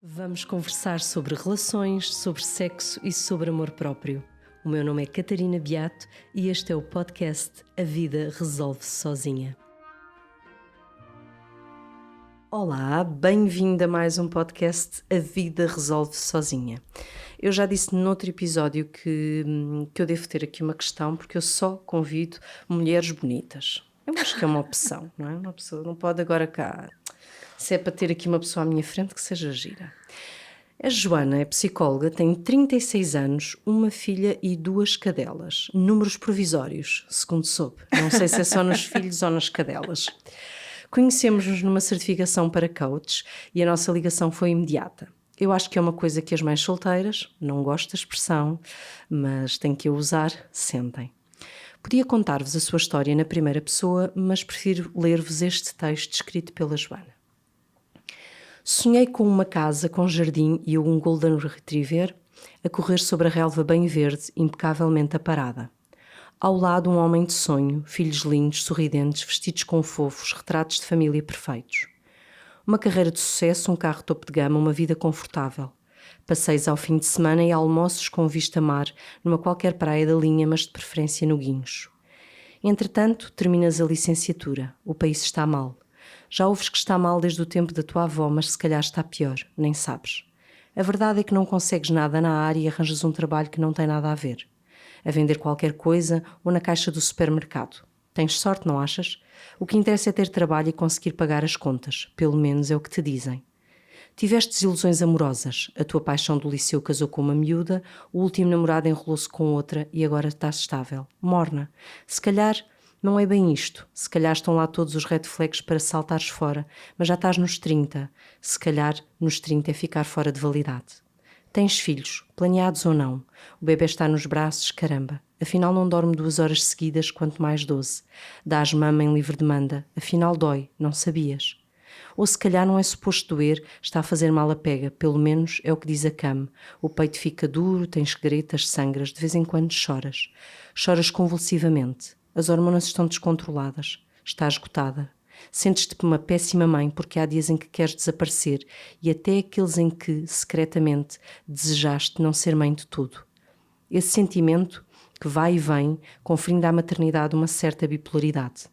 Vamos conversar sobre relações, sobre sexo e sobre amor próprio. O meu nome é Catarina Beato e este é o podcast A Vida Resolve-se Sozinha. Olá, bem-vindo a mais um podcast A Vida Resolve-se Sozinha. Eu já disse noutro episódio que eu devo ter aqui uma questão, porque eu só convido mulheres bonitas. Eu acho que é uma opção, não é? Uma pessoa não pode agora cá... Se é para ter aqui uma pessoa à minha frente, que seja gira. A Joana é psicóloga, tem 36 anos, uma filha e 2 cadelas. Números provisórios, segundo soube. Não sei se é só nos filhos ou nas cadelas. Conhecemos-nos numa certificação para coach e a nossa ligação foi imediata. Eu acho que é uma coisa que as mães solteiras, não gosto da expressão, mas têm que a usar, sentem. Podia contar-vos a sua história na primeira pessoa, mas prefiro ler-vos este texto escrito pela Joana. Sonhei com uma casa com jardim e um Golden Retriever a correr sobre a relva bem verde, impecavelmente aparada. Ao lado um homem de sonho, filhos lindos, sorridentes, vestidos com fofos, retratos de família perfeitos. Uma carreira de sucesso, um carro topo de gama, uma vida confortável. Passeios ao fim de semana e almoços com vista mar, numa qualquer praia da linha, mas de preferência no Guincho. Entretanto, terminas a licenciatura. O país está mal. Já ouves que está mal desde o tempo da tua avó, mas se calhar está pior, nem sabes. A verdade é que não consegues nada na área e arranjas um trabalho que não tem nada a ver. A vender qualquer coisa ou na caixa do supermercado. Tens sorte, não achas? O que interessa é ter trabalho e conseguir pagar as contas, pelo menos é o que te dizem. Tiveste desilusões amorosas, a tua paixão do liceu casou com uma miúda, o último namorado enrolou-se com outra e agora estás estável, morna. Se calhar... Não é bem isto. Se calhar estão lá todos os red flags para saltares fora, mas já estás nos 30. Se calhar nos 30 é ficar fora de validade. Tens filhos, planeados ou não. O bebê está nos braços, caramba. Afinal não dorme 2 horas seguidas, quanto mais 12. Dás mama em livre demanda. Afinal dói, não sabias. Ou se calhar não é suposto doer, está a fazer mal a pega, pelo menos é o que diz a cama. O peito fica duro, tens gretas, sangras, de vez em quando choras. Choras convulsivamente. As hormonas estão descontroladas. Estás esgotada. Sentes-te uma péssima mãe porque há dias em que queres desaparecer e até aqueles em que, secretamente, desejaste não ser mãe de tudo. Esse sentimento, que vai e vem, conferindo à maternidade uma certa bipolaridade.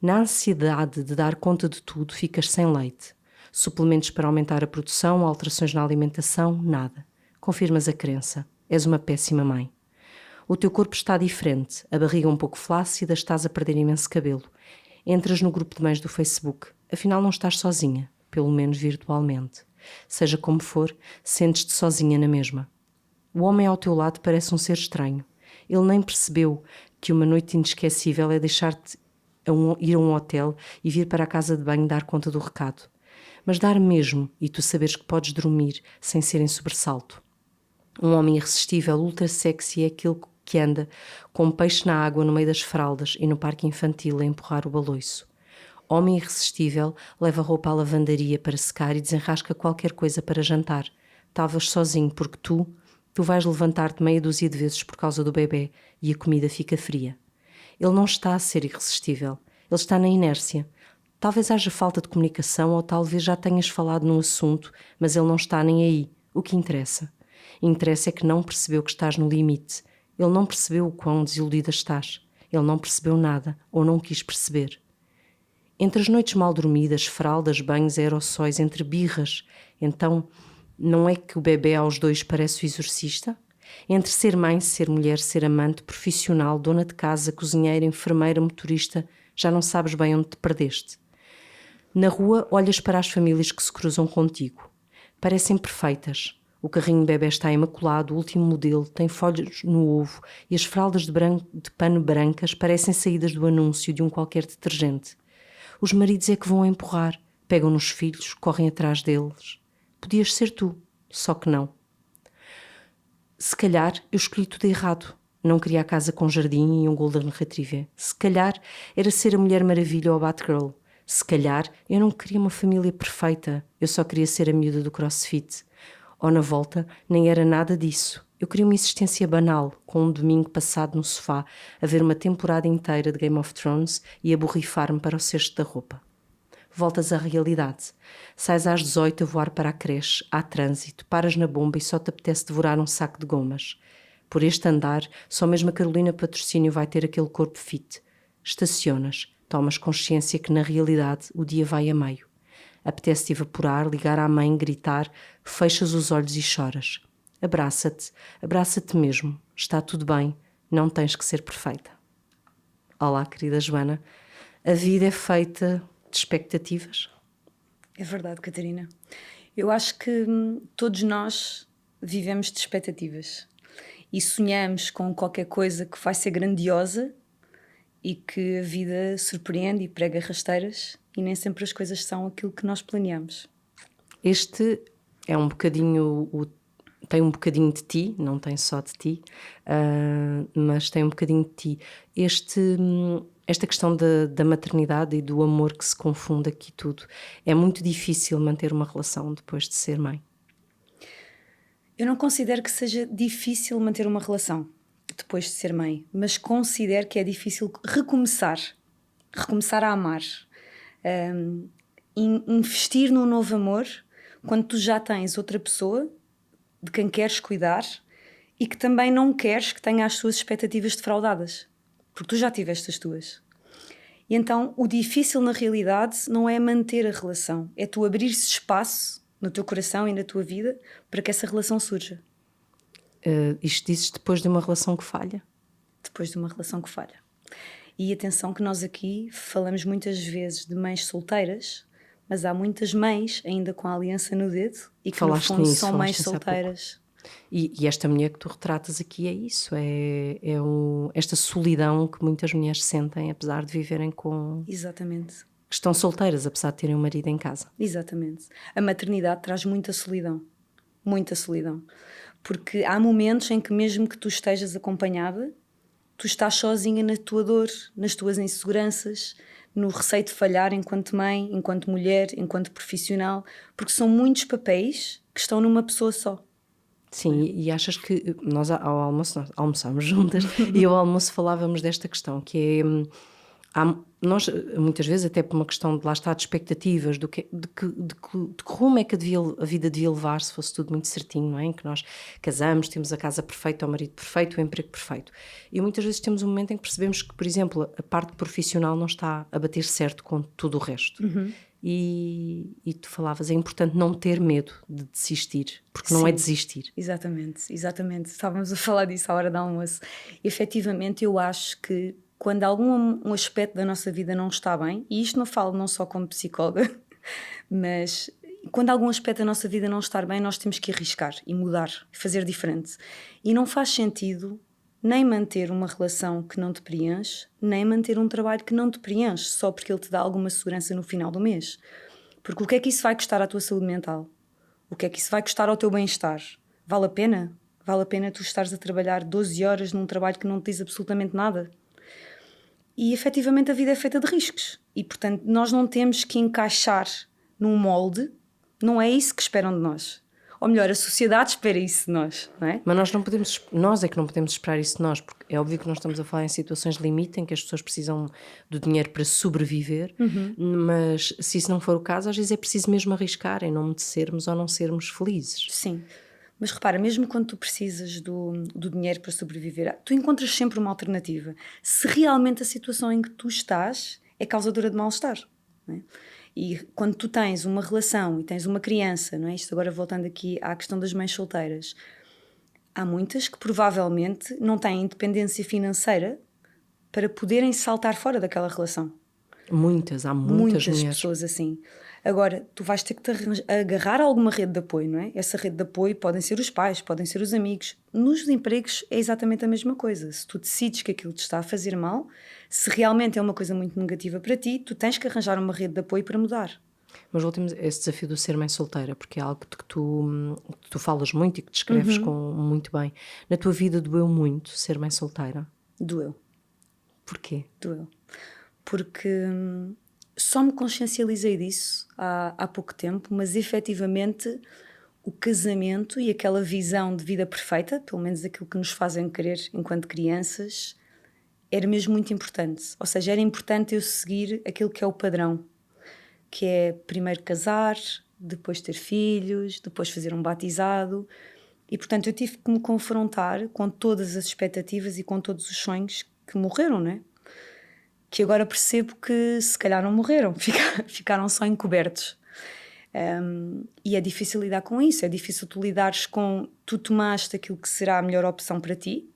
Na ansiedade de dar conta de tudo, ficas sem leite. Suplementos para aumentar a produção, alterações na alimentação, nada. Confirmas a crença. És uma péssima mãe. O teu corpo está diferente, a barriga um pouco flácida, estás a perder imenso cabelo. Entras no grupo de mães do Facebook, afinal não estás sozinha, pelo menos virtualmente. Seja como for, sentes-te sozinha na mesma. O homem ao teu lado parece um ser estranho. Ele nem percebeu que uma noite inesquecível é deixar-te ir a um hotel e vir para a casa de banho dar conta do recado. Mas dar mesmo, e tu saberes que podes dormir sem ser em sobressalto. Um homem irresistível, ultra sexy é aquele que anda com um peixe na água no meio das fraldas e no parque infantil a empurrar o baloiço. Homem irresistível leva a roupa à lavandaria para secar e desenrasca qualquer coisa para jantar. Estavas sozinho porque tu vais levantar-te meia dúzia de vezes por causa do bebê e a comida fica fria. Ele não está a ser irresistível, ele está na inércia. Talvez haja falta de comunicação ou talvez já tenhas falado num assunto, mas ele não está nem aí. O que interessa? Interessa é que não percebeu que estás no limite. Ele não percebeu o quão desiludida estás. Ele não percebeu nada ou não quis perceber. Entre as noites mal dormidas, fraldas, banhos, aerossóis, entre birras, então não é que o bebê aos 2 parece o exorcista? Entre ser mãe, ser mulher, ser amante, profissional, dona de casa, cozinheira, enfermeira, motorista, já não sabes bem onde te perdeste. Na rua olhas para as famílias que se cruzam contigo. Parecem perfeitas. O carrinho bebê está imaculado, o último modelo, tem folhas no ovo e as fraldas de pano brancas parecem saídas do anúncio de um qualquer detergente. Os maridos é que vão a empurrar, pegam nos filhos, correm atrás deles. Podias ser tu, só que não. Se calhar eu escolhi tudo errado. Não queria a casa com jardim e um Golden Retriever. Se calhar era ser a Mulher Maravilha ou a Batgirl. Se calhar eu não queria uma família perfeita, eu só queria ser a miúda do CrossFit. Ou na volta, nem era nada disso. Eu queria uma existência banal, com um domingo passado no sofá, a ver uma temporada inteira de Game of Thrones e a borrifar-me para o cesto da roupa. voltas à realidade. Sais às 18 a voar para a creche, há trânsito, paras na bomba e só te apetece devorar um saco de gomas. Por este andar, só mesmo a Carolina Patrocínio vai ter aquele corpo fit. Estacionas, tomas consciência que na realidade o dia vai a meio. Apetece-te evaporar, ligar à mãe, gritar, fechas os olhos e choras. Abraça-te mesmo, está tudo bem, não tens que ser perfeita. Olá, querida Joana, a vida é feita de expectativas? É verdade, Catarina. Eu acho que todos nós vivemos de expectativas e sonhamos com qualquer coisa que vai ser grandiosa e que a vida surpreende e prega rasteiras e nem sempre as coisas são aquilo que nós planeamos. Este é um bocadinho, tem um bocadinho de ti, não tem só de ti, mas tem um bocadinho de ti. Esta questão da maternidade e do amor que se confunde aqui tudo, é muito difícil manter uma relação depois de ser mãe. Eu não considero que seja difícil manter uma relação depois de ser mãe, mas considero que é difícil recomeçar a amar, investir num novo amor quando tu já tens outra pessoa de quem queres cuidar e que também não queres que tenha as suas expectativas defraudadas, porque tu já tiveste as tuas. E então o difícil na realidade não é manter a relação, é tu abrir-se espaço no teu coração e na tua vida para que essa relação surja. Isto dizes depois de uma relação que falha? Depois de uma relação que falha. E atenção que nós aqui falamos muitas vezes de mães solteiras, mas há muitas mães ainda com a aliança no dedo e que Falaste no fundo nisso, são mães falaste nisso há pouco. solteiras. E esta mulher que tu retratas aqui é isso, esta solidão que muitas mulheres sentem, apesar de viverem com... Exatamente. que estão solteiras, apesar de terem um marido em casa. Exatamente. A maternidade traz muita solidão. Muita solidão. Porque há momentos em que mesmo que tu estejas acompanhada, tu estás sozinha na tua dor, nas tuas inseguranças, no receio de falhar enquanto mãe, enquanto mulher, enquanto profissional, porque são muitos papéis que estão numa pessoa só. Sim, e achas que nós ao almoço, nós almoçámos juntas e ao almoço falávamos desta questão, que é, nós muitas vezes até por uma questão de lá estar de expectativas, de que rumo é que a vida devia levar se fosse tudo muito certinho, não é? Em que nós casamos, temos a casa perfeita, o marido perfeito, o emprego perfeito. E muitas vezes temos um momento em que percebemos que, por exemplo, a parte profissional não está a bater certo com tudo o resto. E tu falavas, é importante não ter medo de desistir, porque não é desistir. Exatamente. Estávamos a falar disso à hora do almoço. Efetivamente, eu acho que quando algum aspecto da nossa vida não está bem, e isto não falo não só como psicóloga, mas quando algum aspecto da nossa vida não está bem, nós temos que arriscar e mudar, fazer diferente. E não faz sentido nem manter uma relação que não te preenche, nem manter um trabalho que não te preenche, só porque ele te dá alguma segurança no final do mês. Porque o que é que isso vai custar à tua saúde mental? O que é que isso vai custar ao teu bem-estar? Vale a pena? Vale a pena tu estares a trabalhar 12 horas num trabalho que não te diz absolutamente nada? E efetivamente a vida é feita de riscos. E portanto nós não temos que encaixar num molde, não é isso que esperam de nós. Ou melhor, a sociedade espera isso de nós, não é? Mas nós é que não podemos esperar isso de nós, porque é óbvio que nós estamos a falar em situações limite em que as pessoas precisam do dinheiro para sobreviver, mas se isso não for o caso, às vezes é preciso mesmo arriscar em não sermos ou não sermos felizes. Sim, mas repara, mesmo quando tu precisas do dinheiro para sobreviver, tu encontras sempre uma alternativa. Se realmente a situação em que tu estás é causadora de mal-estar, não é? E quando tu tens uma relação e tens uma criança, não é? Isto agora voltando aqui à questão das mães solteiras, há muitas que provavelmente não têm independência financeira para poderem saltar fora daquela relação. Há muitas mulheres. Pessoas assim. Agora, tu vais ter que te agarrar a alguma rede de apoio, não é? Essa rede de apoio podem ser os pais, podem ser os amigos. Nos empregos é exatamente a mesma coisa. Se tu decides que aquilo te está a fazer mal, se realmente é uma coisa muito negativa para ti, tu tens que arranjar uma rede de apoio para mudar. Mas voltemos a esse desafio do ser mãe solteira, porque é algo que tu falas muito e que descreves muito bem. Na tua vida doeu muito ser mãe solteira? Doeu. Porquê? Doeu. Porque só me consciencializei disso há pouco tempo, mas efetivamente o casamento e aquela visão de vida perfeita, pelo menos aquilo que nos fazem querer enquanto crianças, era mesmo muito importante. Ou seja, era importante eu seguir aquilo que é o padrão, que é primeiro casar, depois ter filhos, depois fazer um batizado. E, portanto, eu tive que me confrontar com todas as expectativas e com todos os sonhos que morreram, não é? Que agora percebo que se calhar não morreram, ficaram só encobertos. E é difícil lidar com isso, é difícil tu lidares com... Tu tomaste aquilo que será a melhor opção para ti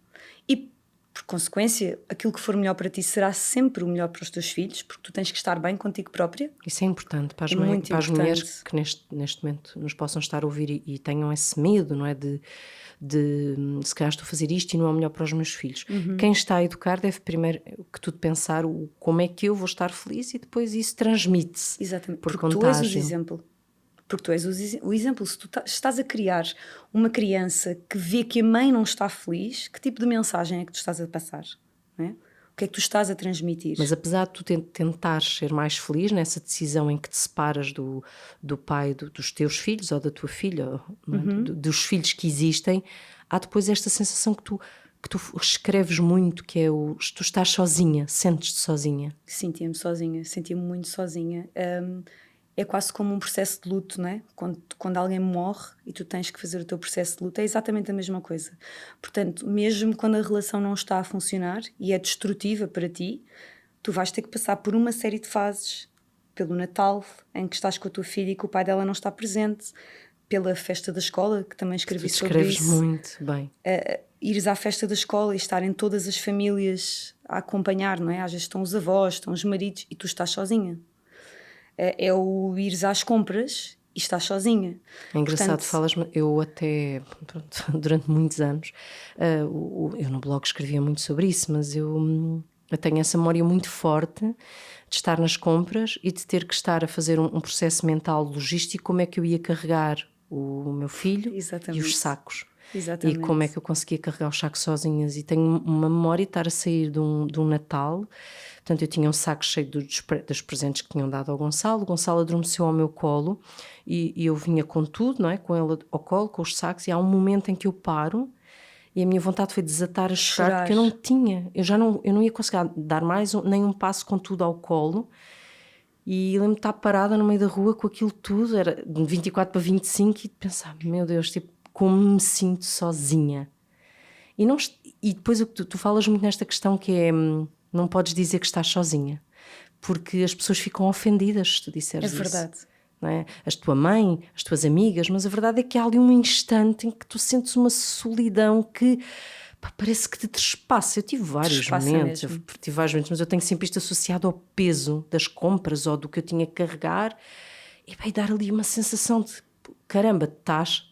e, por consequência, aquilo que for melhor para ti será sempre o melhor para os teus filhos, porque tu tens que estar bem contigo própria. Isso é importante para as, Muito para as importante. mulheres que neste momento nos possam estar a ouvir e tenham esse medo, não é? De se calhar estou a fazer isto e não é o melhor para os meus filhos. Quem está a educar deve primeiro que tudo pensar como é que eu vou estar feliz e depois isso transmite-se. Exatamente, por porque contágio. tu és o exemplo. Porque tu és o exemplo. Se tu estás a criar uma criança que vê que a mãe não está feliz, que tipo de mensagem é que tu estás a passar? Não é? O que é que tu estás a transmitir? Mas apesar de tu tentares ser mais feliz nessa decisão em que te separas do pai dos teus filhos ou da tua filha, não é? Dos filhos que existem, há depois esta sensação que tu escreves muito, que é tu estás sozinha, sentes-te sozinha. Sentia-me sozinha, sentia-me muito sozinha. É quase como um processo de luto, não é? Quando alguém morre e tu tens que fazer o teu processo de luto, é exatamente a mesma coisa. Portanto, mesmo quando a relação não está a funcionar e é destrutiva para ti, tu vais ter que passar por uma série de fases. Pelo Natal, em que estás com a tua filha e que o pai dela não está presente. Pela festa da escola, que também escrevi sobre isso. Escreves muito bem. Ires à festa da escola e estarem todas as famílias a acompanhar, não é? Às vezes estão os avós, estão os maridos e tu estás sozinha. É o ires às compras e estás sozinha. É engraçado, Portanto, eu até, pronto, durante muitos anos, eu no blog escrevia muito sobre isso, mas eu tenho essa memória muito forte de estar nas compras e de ter que estar a fazer um processo mental logístico, como é que eu ia carregar o meu filho Exatamente. e os sacos. Exatamente. E como é que eu conseguia carregar os sacos sozinhas. E tenho uma memória de estar a sair de um Natal. Portanto, eu tinha um saco cheio dos presentes que tinham dado ao Gonçalo. O Gonçalo adormeceu ao meu colo e eu vinha com tudo, não é? Com ele ao colo, com os sacos. E há um momento em que eu paro e a minha vontade foi desatar a chorar. Porque eu não tinha, eu não ia conseguir dar mais nem um passo com tudo ao colo. E lembro-me de estar parada no meio da rua com aquilo tudo, era de 24 para 25 e de pensar, meu Deus, tipo, como me sinto sozinha. E depois o que tu falas muito nesta questão que é, não podes dizer que estás sozinha, porque as pessoas ficam ofendidas se tu disseres isso. É verdade. Não é? A tua mãe, as tuas amigas, mas a verdade é que há ali um instante em que tu sentes uma solidão que parece que te trespassa. Eu tive vários momentos, mas eu tenho sempre isto associado ao peso das compras ou do que eu tinha que carregar e vai dar ali uma sensação de caramba, estás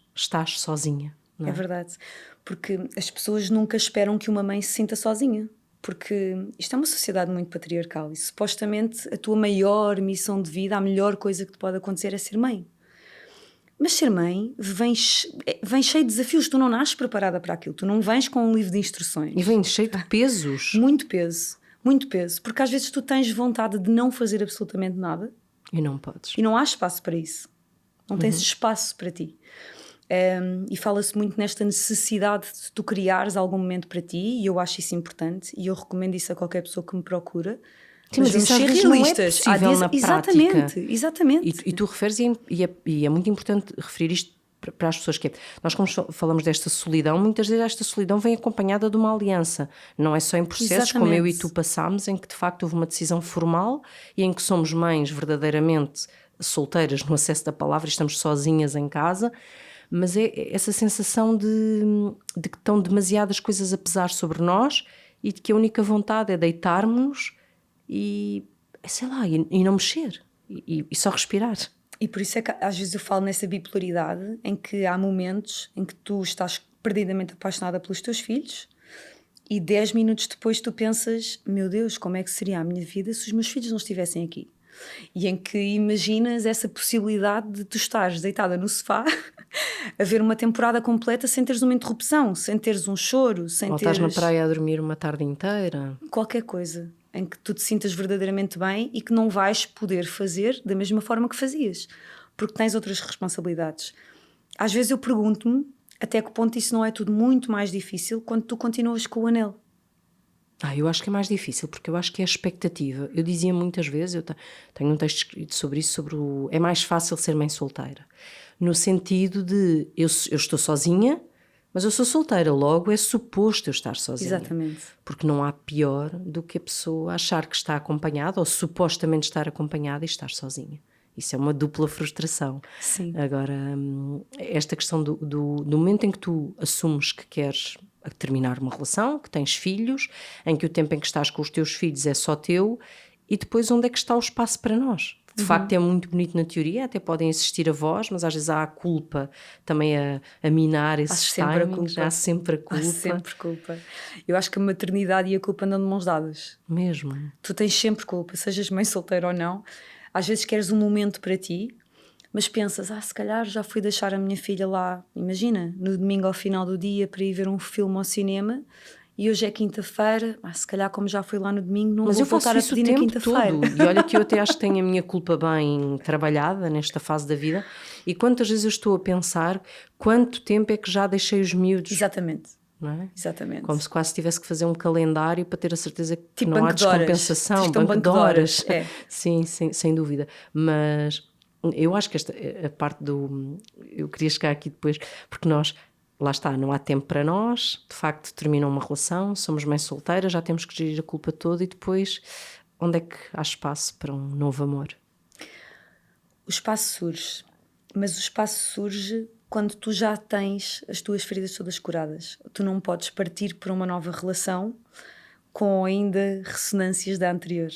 sozinha. Não é? É verdade, porque as pessoas nunca esperam que uma mãe se sinta sozinha, porque isto é uma sociedade muito patriarcal e supostamente a tua maior missão de vida, a melhor coisa que te pode acontecer é ser mãe. Mas ser mãe vem cheio de desafios, tu não nasces preparada para aquilo, tu não vens com um livro de instruções. E vem cheio de pesos. Muito peso, porque às vezes tu tens vontade de não fazer absolutamente nada. E não podes. E não há espaço para isso. Não tens espaço para ti. E fala-se muito nesta necessidade de tu criares algum momento para ti, e eu acho isso importante, e eu recomendo isso a qualquer pessoa que me procura. Sim, mas isso às vezes não é possível na prática. Exatamente. E tu referes, e é muito importante referir isto para as pessoas, que é, nós como falamos desta solidão, muitas vezes esta solidão vem acompanhada de uma aliança, não é só em processos como eu e tu passámos, em que de facto houve uma decisão formal e em que somos mães verdadeiramente solteiras no acesso da palavra e estamos sozinhas em casa, mas é essa sensação de que estão demasiadas coisas a pesar sobre nós e de que a única vontade é deitarmos-nos e, sei lá, e não mexer e só respirar. E por isso é que às vezes eu falo nessa bipolaridade em que há momentos em que tu estás perdidamente apaixonada pelos teus filhos e 10 minutos depois tu pensas, meu Deus, como é que seria a minha vida se os meus filhos não estivessem aqui? E em que imaginas essa possibilidade de tu estares deitada no sofá a ver uma temporada completa sem teres uma interrupção, sem teres um choro, sem ou teres... estás na praia a dormir uma tarde inteira. Qualquer coisa em que tu te sintas verdadeiramente bem e que não vais poder fazer da mesma forma que fazias, porque tens outras responsabilidades. Às vezes eu pergunto-me até que ponto isso não é tudo muito mais difícil quando tu continuas com o anel. Eu acho que é mais difícil, porque eu acho que é a expectativa. Eu dizia muitas vezes, tenho um texto escrito sobre isso, é mais fácil ser mãe solteira. No sentido de, eu estou sozinha, mas eu sou solteira, logo é suposto eu estar sozinha. Exatamente. Porque não há pior do que a pessoa achar que está acompanhada, ou supostamente estar acompanhada e estar sozinha. Isso é uma dupla frustração. Sim. Agora, esta questão do momento em que tu assumes que queres terminar uma relação, que tens filhos, em que o tempo em que estás com os teus filhos é só teu, e depois onde é que está o espaço para nós? De facto é muito bonito na teoria, até podem existir avós, mas às vezes há a culpa também a minar esses timings. Há sempre a culpa. Há sempre culpa. Eu acho que a maternidade e a culpa andam de mãos dadas. Mesmo. Tu tens sempre culpa, sejas mãe solteira ou não. Às vezes queres um momento para ti, mas pensas, se calhar já fui deixar a minha filha lá, imagina, no domingo ao final do dia para ir ver um filme ao cinema, e hoje é quinta-feira, se calhar como já fui lá no domingo não mas vou voltar a pedir na quinta-feira. E olha que eu até acho que tenho a minha culpa bem trabalhada nesta fase da vida, e quantas vezes eu estou a pensar quanto tempo é que já deixei os miúdos. Exatamente. Não é? Exatamente. Como se quase tivesse que fazer um calendário para ter a certeza que tipo não há descompensação. Banco de horas. É. Sim, sem dúvida. Mas eu acho que a parte do... Eu queria chegar aqui depois, porque nós... Lá está, não há tempo para nós, de facto termina uma relação, somos mães solteiras, já temos que gerir a culpa toda, e depois onde é que há espaço para um novo amor? O espaço surge, mas o espaço surge quando tu já tens as tuas feridas todas curadas. Tu não podes partir para uma nova relação com ainda ressonâncias da anterior.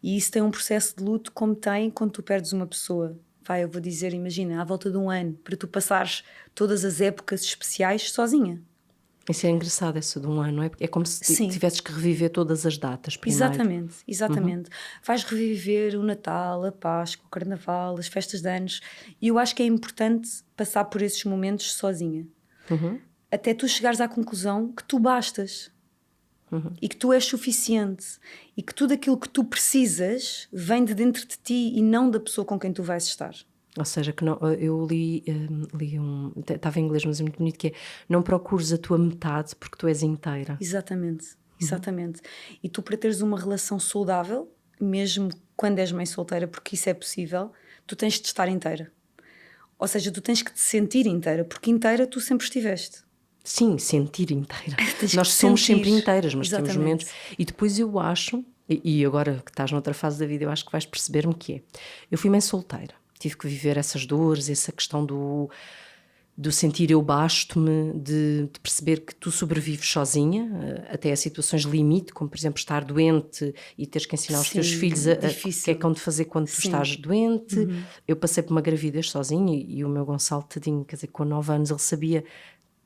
E isso tem um processo de luto como tem quando tu perdes uma pessoa. Eu vou dizer, imagina, à volta de um ano, para tu passares todas as épocas especiais sozinha. Isso é engraçado, essa de um ano, não é? É como se tivesses que reviver todas as datas primeiro. Exatamente. Vais reviver o Natal, a Páscoa, o Carnaval, as festas de anos, e eu acho que é importante passar por esses momentos sozinha. Até tu chegares à conclusão que tu bastas. E que tu és suficiente, e que tudo aquilo que tu precisas vem de dentro de ti e não da pessoa com quem tu vais estar. Ou seja, que não, eu li estava em inglês, mas é muito bonito, que é: não procures a tua metade porque tu és inteira. Exatamente. E tu, para teres uma relação saudável, mesmo quando és mãe solteira, porque isso é possível, tu tens de estar inteira. Ou seja, tu tens que te sentir inteira, porque inteira tu sempre estiveste. Sim, sentir inteira. Nós somos sempre inteiras, mas temos momentos. E depois eu acho, e agora que estás noutra fase da vida, eu acho que vais perceber-me que é: eu fui mãe solteira, tive que viver essas dores, essa questão do sentir eu basto-me, de perceber que tu sobrevives sozinha, até a situações limite, como por exemplo estar doente e teres que ensinar os teus filhos o que é que hão de fazer quando tu estás doente. Eu passei por uma gravidez sozinha, e o meu Gonçalo, tadinho, quer dizer, com 9 anos ele sabia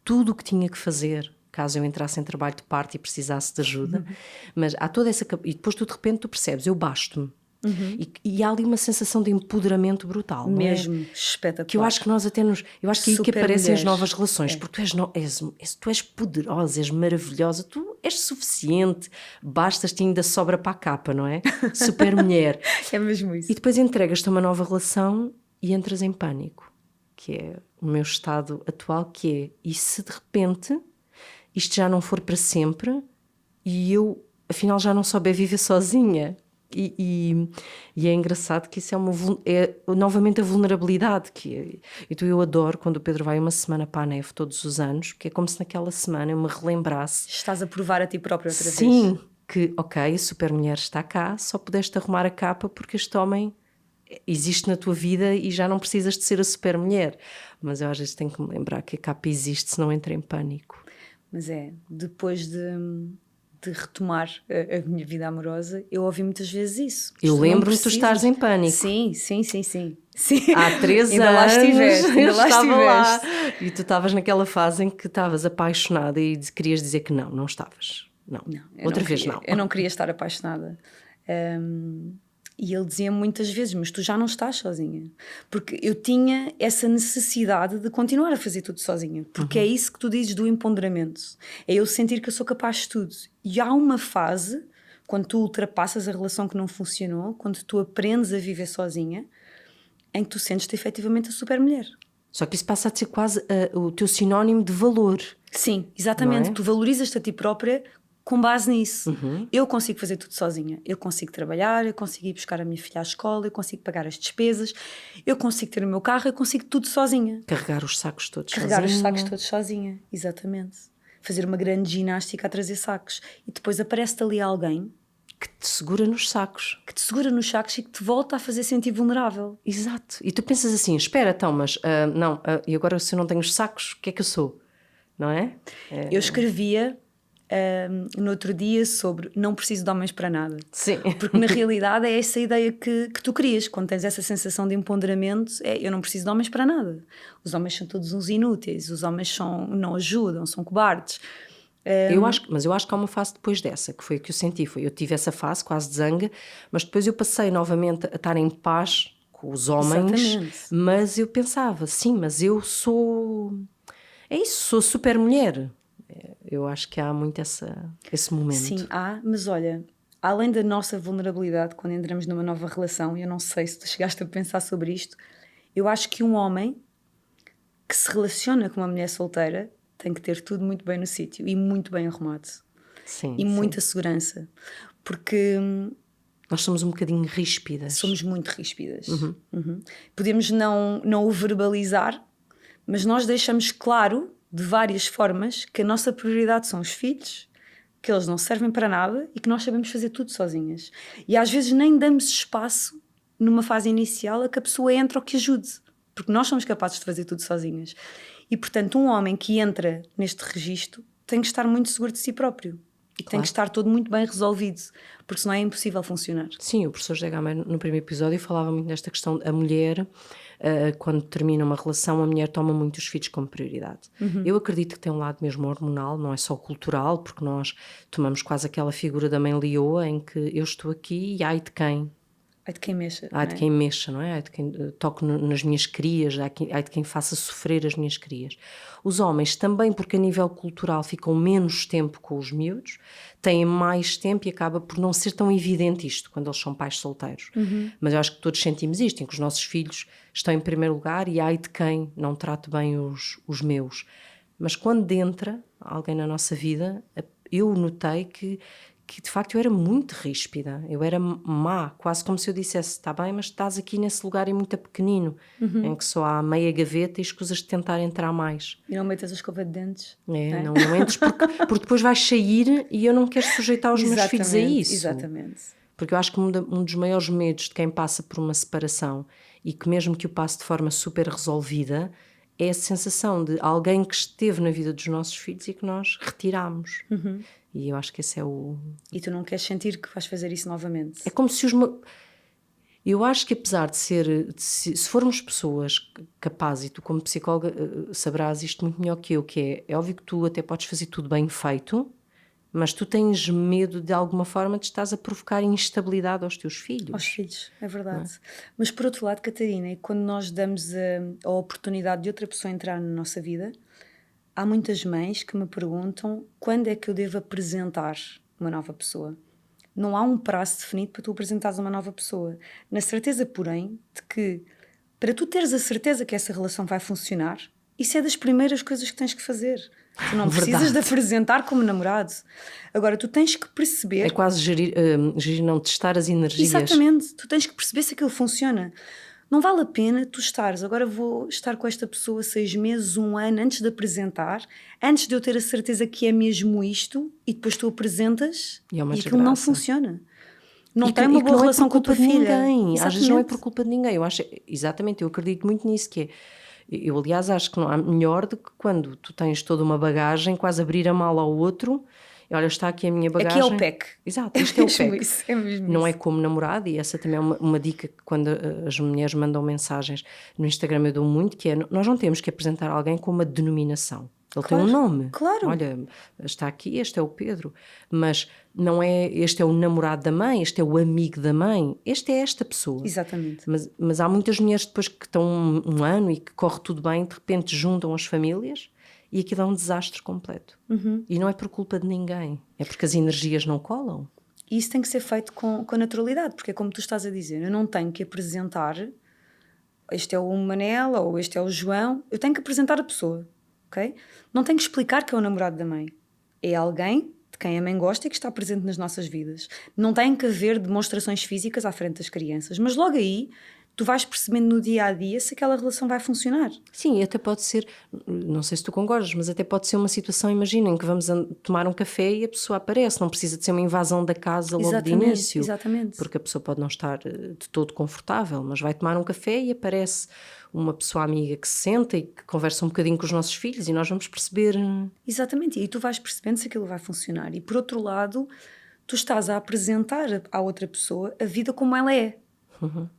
tudo o que tinha que fazer caso eu entrasse em trabalho de parto e precisasse de ajuda. Mas há toda essa... E depois tu de repente tu percebes, eu basto-me. E há ali uma sensação de empoderamento brutal, mesmo, não é? espetacular. Que eu acho que nós até eu acho que é aí que aparecem as novas relações, porque tu és poderosa, és maravilhosa, tu és suficiente, bastas-te, ainda sobra para a capa, não é? Super mulher. É mesmo isso. E depois entregas-te a uma nova relação e entras em pânico, que é o meu estado atual, que é: e se de repente isto já não for para sempre e eu afinal já não souber viver sozinha? E é engraçado que isso é novamente a vulnerabilidade, então eu adoro quando o Pedro vai uma semana para a neve todos os anos, que é como se naquela semana eu me relembrasse. Estás a provar a ti própria outra vez. Sim, que ok, a supermulher está cá, só pudeste arrumar a capa porque este homem existe na tua vida e já não precisas de ser a supermulher. Mas eu às vezes tenho que me lembrar que a capa existe, senão entro em pânico. Mas depois de retomar a minha vida amorosa, eu ouvi muitas vezes isso. Eu lembro-me de tu estares em pânico. Sim. Há 3 ainda anos lá estiveste, eu estava lá. E tu estavas naquela fase em que estavas apaixonada e querias dizer que não estavas. Não, outra vez não. Eu não queria estar apaixonada. E ele dizia muitas vezes: mas tu já não estás sozinha. Porque eu tinha essa necessidade de continuar a fazer tudo sozinha. Porque é isso que tu dizes do empoderamento. É eu sentir que eu sou capaz de tudo. E há uma fase, quando tu ultrapassas a relação que não funcionou, quando tu aprendes a viver sozinha, em que tu sentes-te efetivamente a supermulher. Só que isso passa a ser quase o teu sinónimo de valor. Sim, exatamente. Tu valorizas-te a ti própria com base nisso. Eu consigo fazer tudo sozinha. Eu consigo trabalhar, eu consigo ir buscar a minha filha à escola, eu consigo pagar as despesas, eu consigo ter o meu carro, eu consigo tudo sozinha. Carregar os sacos todos Carregar sozinha. os sacos todos sozinha, exatamente. Fazer uma grande ginástica a trazer sacos. E depois aparece-te ali alguém Que te segura nos sacos. que te segura nos sacos e que te volta a fazer sentir vulnerável. Exato. E tu pensas assim, espera então, mas e agora se eu não tenho os sacos, o que é que eu sou? Não é? Eu escrevia no outro dia sobre não preciso de homens para nada. Sim. Porque na realidade é essa ideia que tu crias. Quando tens essa sensação de empoderamento, eu não preciso de homens para nada. Os homens são todos uns inúteis, os homens não ajudam, são cobardes. Mas eu acho que há uma fase depois dessa, que foi a que eu senti. Eu tive essa fase quase de zanga, mas depois eu passei novamente a estar em paz com os homens. Exatamente. Mas eu pensava, sim, mas eu sou... É isso, sou super mulher. Eu acho que há muito esse momento. Sim, mas olha, além da nossa vulnerabilidade quando entramos numa nova relação, e eu não sei se tu chegaste a pensar sobre isto, eu acho que um homem que se relaciona com uma mulher solteira tem que ter tudo muito bem no sítio e muito bem arrumado. Sim, E muita segurança. Porque nós somos um bocadinho ríspidas. somos muito ríspidas. Podemos não o verbalizar, mas nós deixamos claro, de várias formas, que a nossa prioridade são os filhos, que eles não servem para nada e que nós sabemos fazer tudo sozinhas. E às vezes nem damos espaço, numa fase inicial, a que a pessoa entre ou que ajude. Porque nós somos capazes de fazer tudo sozinhas. E, portanto, um homem que entra neste registro tem que estar muito seguro de si próprio. E tem que estar todo muito bem resolvido, porque senão é impossível funcionar. Sim, o professor José Gama, no primeiro episódio, falava muito desta questão. A mulher, quando termina uma relação, a mulher toma muito os filhos como prioridade. Eu acredito que tem um lado mesmo hormonal, não é só cultural, porque nós tomamos quase aquela figura da mãe leoa em que eu estou aqui e ai de quem? Ai de quem mexa. Ai de quem mexa, não é? Ai de quem toque nas minhas crias, ai de quem faça sofrer as minhas crias. Os homens também, porque a nível cultural ficam menos tempo com os miúdos, têm mais tempo e acaba por não ser tão evidente isto quando eles são pais solteiros. Mas eu acho que todos sentimos isto, em que os nossos filhos estão em primeiro lugar e ai de quem não trate bem os meus. Mas quando entra alguém na nossa vida, eu notei que de facto eu era muito ríspida, eu era má, quase como se eu dissesse, está bem, mas estás aqui nesse lugar e muito pequenino, em que só há meia gaveta e escusas de tentar entrar mais. E não metas a escova de dentes. Não entres porque depois vais sair e eu não quero sujeitar os meus filhos a isso. Exatamente. Porque eu acho que um dos maiores medos de quem passa por uma separação e que mesmo que o passe de forma super resolvida, é a sensação de alguém que esteve na vida dos nossos filhos e que nós retiramos. E eu acho que esse é o... E tu não queres sentir que vais fazer isso novamente. É como se eu acho que apesar de ser... Se formos pessoas capazes, e tu como psicóloga saberás isto muito melhor que eu, que é óbvio que tu até podes fazer tudo bem feito, mas tu tens medo de alguma forma de estás a provocar instabilidade aos teus filhos. Aos filhos, é verdade. Mas por outro lado, Catarina, quando nós damos a oportunidade de outra pessoa entrar na nossa vida, há muitas mães que me perguntam quando é que eu devo apresentar uma nova pessoa. Não há um prazo definido para tu apresentares uma nova pessoa. Na certeza, porém, de que para tu teres a certeza que essa relação vai funcionar, isso é das primeiras coisas que tens que fazer. Tu não precisas de apresentar como namorado. Agora, tu tens que perceber... É quase testar as energias. Exatamente. Tu tens que perceber se aquilo funciona. Não vale a pena tu estares, agora vou estar com esta pessoa 6 meses, 1 ano, antes de apresentar, antes de eu ter a certeza que é mesmo isto, e depois tu apresentas e aquilo não funciona. Não tem uma boa relação com a tua filha. Às vezes não é por culpa de ninguém. Eu acho, exatamente, eu acredito muito nisso, que é... Eu, aliás, acho que não há melhor do que quando tu tens toda uma bagagem, quase abrir a mala ao outro, e olha, está aqui a minha bagagem. Aqui é o PEC. Exato, isto é o PEC. Isso, é mesmo não isso. é como namorado, e essa também é uma dica que quando as mulheres mandam mensagens no Instagram eu dou muito, que é, nós não temos que apresentar alguém com uma denominação. Ele tem um nome. Claro. Olha, está aqui, este é o Pedro. Mas não é, este é o namorado da mãe, este é o amigo da mãe. Este é esta pessoa. Exatamente. Mas há muitas mulheres depois que estão um ano e que corre tudo bem, de repente juntam as famílias e aquilo é um desastre completo. E não é por culpa de ninguém. É porque as energias não colam. E isso tem que ser feito com naturalidade, porque é como tu estás a dizer, eu não tenho que apresentar este é o Manel ou este é o João, eu tenho que apresentar a pessoa. Okay? Não tenho que explicar que é o namorado da mãe. É alguém de quem a mãe gosta e que está presente nas nossas vidas. Não tem que haver demonstrações físicas à frente das crianças, mas logo aí tu vais percebendo no dia a dia se aquela relação vai funcionar. Sim, até pode ser, não sei se tu concordas, mas até pode ser uma situação, imaginem que vamos tomar um café e a pessoa aparece, não precisa de ser uma invasão da casa logo de início, exatamente. porque a pessoa pode não estar de todo confortável, mas vai tomar um café e aparece uma pessoa amiga que se senta e que conversa um bocadinho com os nossos filhos e nós vamos perceber... Exatamente, e tu vais percebendo se aquilo vai funcionar. E por outro lado, tu estás a apresentar à outra pessoa a vida como ela é.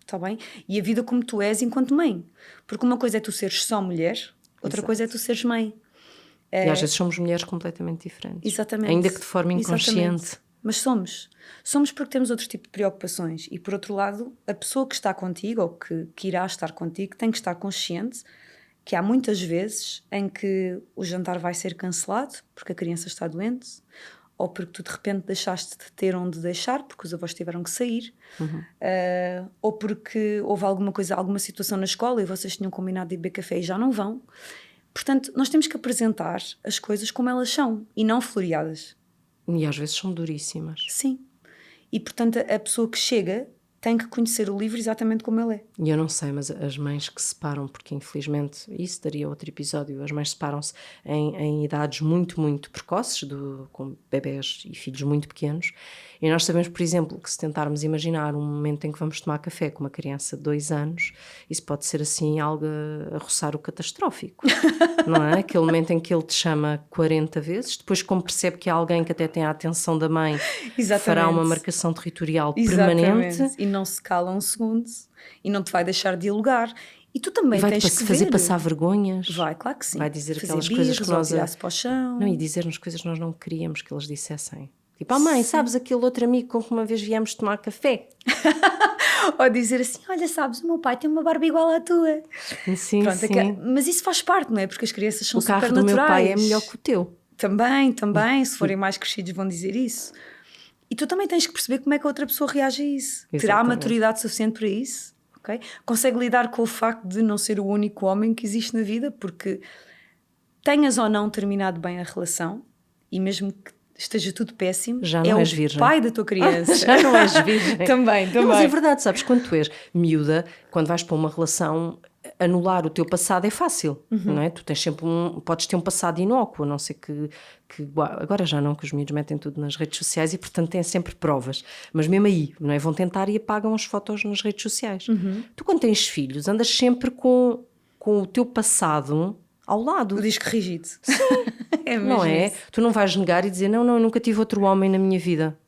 Tá bem? E a vida como tu és enquanto mãe. Porque uma coisa é tu seres só mulher, outra coisa é tu seres mãe. E às vezes somos mulheres completamente diferentes. Exatamente. Ainda que de forma inconsciente. Exatamente. Mas somos. Somos porque temos outro tipo de preocupações. E por outro lado, a pessoa que está contigo, ou que irá estar contigo, tem que estar consciente que há muitas vezes em que o jantar vai ser cancelado porque a criança está doente, ou porque tu de repente deixaste de ter onde deixar porque os avós tiveram que sair, ou porque houve alguma situação na escola e vocês tinham combinado de beber café e já não vão. Portanto, nós temos que apresentar as coisas como elas são e não floreadas. E às vezes são duríssimas. Sim. E portanto a pessoa que chega tem que conhecer o livro exatamente como ele é. E eu não sei, mas as mães que se separam, porque infelizmente isso daria outro episódio, as mães separam-se em idades muito, muito precoces, com bebés e filhos muito pequenos, e nós sabemos, por exemplo, que se tentarmos imaginar um momento em que vamos tomar café com uma criança de 2 anos, isso pode ser assim algo a roçar o catastrófico, não é? Aquele momento em que ele te chama 40 vezes, depois como percebe que há alguém que até tem a atenção da mãe, fará uma marcação territorial permanente. E não se cala um segundo e não te vai deixar dialogar. E tu também tens que fazer ver. passar vergonhas. Vai, claro que sim. Vai dizer fazer aquelas coisas que nós... tirar-se para o chão. Não, e dizer-nos coisas que nós não queríamos que eles dissessem. Tipo, mãe, sabes aquele outro amigo com que uma vez viemos tomar café? Ou dizer assim, olha, sabes, o meu pai tem uma barba igual à tua. Sim, Pronto, sim. Mas isso faz parte, não é? Porque as crianças são super naturais. O carro do meu pai é melhor que o teu. Também, se forem mais crescidos vão dizer isso. E tu também tens que perceber como é que a outra pessoa reage a isso. Exatamente. Terá a maturidade suficiente para isso? Okay? Consegue lidar com o facto de não ser o único homem que existe na vida, porque tenhas ou não terminado bem a relação, e mesmo que esteja tudo péssimo, já não és virgem. Pai da tua criança. Já não és virgem. Também. Não, mas é verdade, sabes, quando tu és miúda, quando vais para uma relação, anular o teu passado é fácil, não é? Tu tens sempre podes ter um passado inócuo, a não ser que agora já não, que os miúdos metem tudo nas redes sociais e portanto têm sempre provas, mas mesmo aí, não é? Vão tentar e apagam as fotos nas redes sociais. Tu quando tens filhos andas sempre com o teu passado ao lado. O disco rígido. É mesmo não é? Isso. Tu não vais negar e dizer, não, eu nunca tive outro homem na minha vida.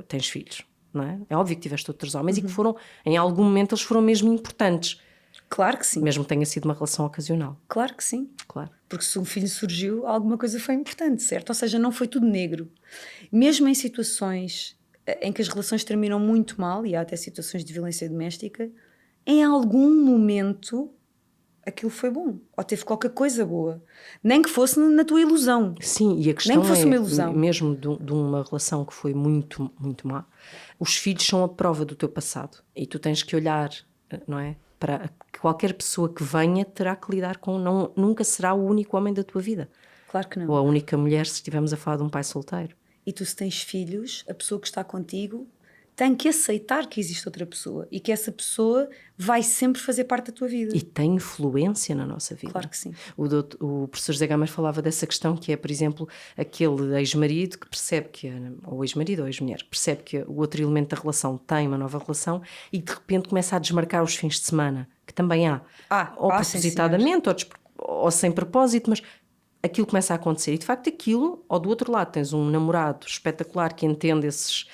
Tens filhos, não é? É óbvio que tiveste outros homens e que foram, em algum momento, eles foram mesmo importantes. Claro que sim. Mesmo que tenha sido uma relação ocasional. Claro que sim. Claro. Porque se um filho surgiu, alguma coisa foi importante, certo? Ou seja, não foi tudo negro. Mesmo em situações em que as relações terminam muito mal, e há até situações de violência doméstica, em algum momento aquilo foi bom, ou teve qualquer coisa boa, nem que fosse na tua ilusão. Sim, e a questão nem que fosse uma ilusão. Mesmo de uma relação que foi muito, muito má, os filhos são a prova do teu passado, e tu tens que olhar, não é? Para qualquer pessoa que venha terá que lidar com, nunca será o único homem da tua vida. Claro que não. Ou a única mulher, se estivermos a falar de um pai solteiro. E tu, se tens filhos, a pessoa que está contigo tem que aceitar que existe outra pessoa e que essa pessoa vai sempre fazer parte da tua vida. E tem influência na nossa vida. Claro que sim. O professor José Gamas falava dessa questão, que é, por exemplo, aquele ex-marido que percebe que, ou ex-marido ou ex-mulher, que percebe que o outro elemento da relação tem uma nova relação e de repente começa a desmarcar os fins de semana, que também há. Ou propositadamente, ou sem propósito, mas aquilo começa a acontecer. E de facto aquilo, ou do outro lado tens um namorado espetacular que entende esses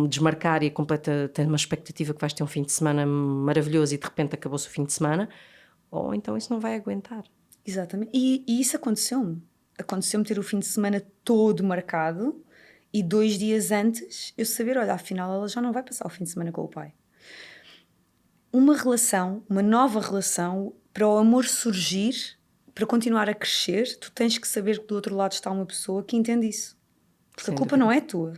desmarcar e tem uma expectativa que vais ter um fim de semana maravilhoso e de repente acabou-se o fim de semana, ou então isso não vai aguentar. Exatamente, e isso aconteceu-me ter o fim de semana todo marcado e 2 dias antes eu saber, olha, afinal ela já não vai passar o fim de semana com o pai. Uma relação, uma nova relação, para o amor surgir, para continuar a crescer, tu tens que saber que do outro lado está uma pessoa que entende isso, porque a culpa não é tua.